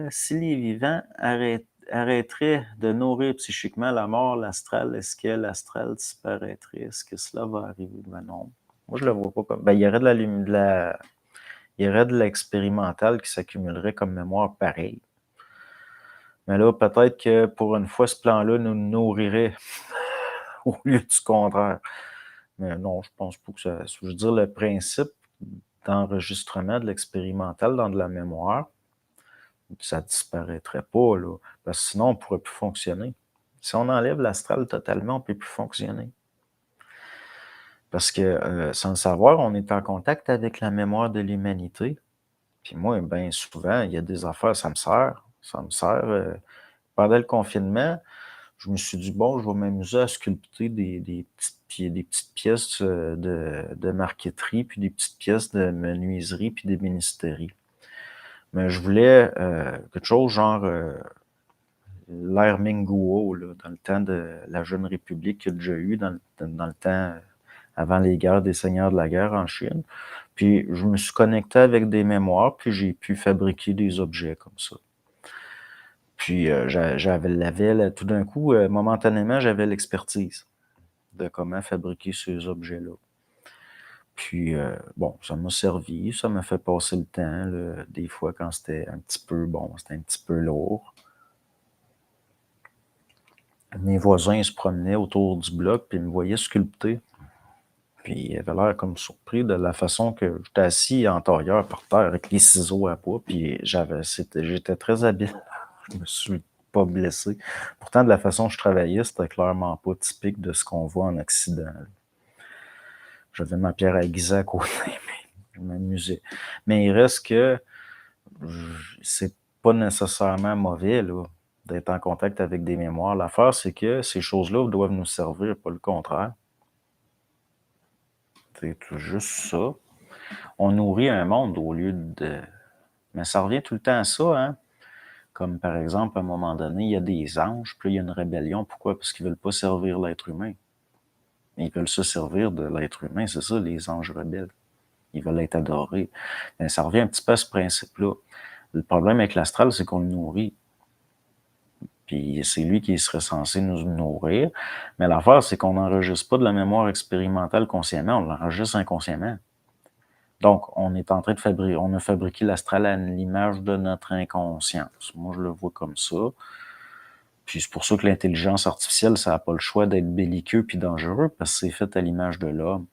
Si les vivants arrêteraient de nourrir psychiquement la mort, l'astral, est-ce que l'astral disparaîtrait? Est-ce que cela va arriver? Ben non. Moi, je le vois pas comme. Ben, il y aurait il y aurait de l'expérimental qui s'accumulerait comme mémoire pareil. Mais là, peut-être que pour une fois, ce plan-là nous nourrirait au lieu du contraire. Mais non, je pense pas que ça. Je veux dire, le principe d'enregistrement de l'expérimental dans de la mémoire, ça disparaîtrait pas, là. Parce que sinon, on ne pourrait plus fonctionner. Si on enlève l'astral totalement, on ne peut plus fonctionner. Parce que, sans le savoir, on est en contact avec la mémoire de l'humanité. Puis moi, bien souvent, il y a des affaires, ça me sert. Ça me sert. Pendant le confinement, je me suis dit, bon, je vais m'amuser à sculpter des petites pièces de marqueterie, puis des petites pièces de menuiserie, puis des ministéries. Mais je voulais quelque chose genre l'ère Minguo, là, dans le temps de la Jeune République qu'il y a déjà eu, dans le temps avant les guerres des seigneurs de la guerre en Chine. Puis je me suis connecté avec des mémoires, puis j'ai pu fabriquer des objets comme ça. Puis tout d'un coup, momentanément, j'avais l'expertise de comment fabriquer ces objets-là. Puis, bon, ça m'a servi, ça m'a fait passer le temps, là, des fois quand c'était un petit peu, bon, c'était un petit peu lourd. Mes voisins, ils se promenaient autour du bloc, puis ils me voyaient sculpter. Puis ils avaient l'air comme surpris de la façon que j'étais assis en tailleur par terre avec les ciseaux à poids, puis j'étais très habile. Je me suis pas blessé. Pourtant, de la façon que je travaillais, c'était clairement pas typique de ce qu'on voit en Occident. J'avais ma pierre à aiguiser à côté, mais je m'amusais. Mais il reste que c'est pas nécessairement mauvais, là, d'être en contact avec des mémoires. L'affaire, c'est que ces choses-là doivent nous servir, pas le contraire. C'est tout juste ça. On nourrit un monde au lieu de... Mais ça revient tout le temps à ça, hein? Comme par exemple, à un moment donné, il y a des anges, puis il y a une rébellion. Pourquoi? Parce qu'ils veulent pas servir l'être humain. Ils veulent se servir de l'être humain, c'est ça, les anges rebelles. Ils veulent être adorés. Mais ça revient un petit peu à ce principe-là. Le problème avec l'astral, c'est qu'on le nourrit. Puis c'est lui qui serait censé nous nourrir. Mais l'affaire, c'est qu'on n'enregistre pas de la mémoire expérimentale consciemment, on l'enregistre inconsciemment. Donc, on est en train de on a fabriqué l'astral à l'image de notre inconscience. Moi, je le vois comme ça. Puis c'est pour ça que l'intelligence artificielle, ça n'a pas le choix d'être belliqueux puis dangereux, parce que c'est fait à l'image de l'homme.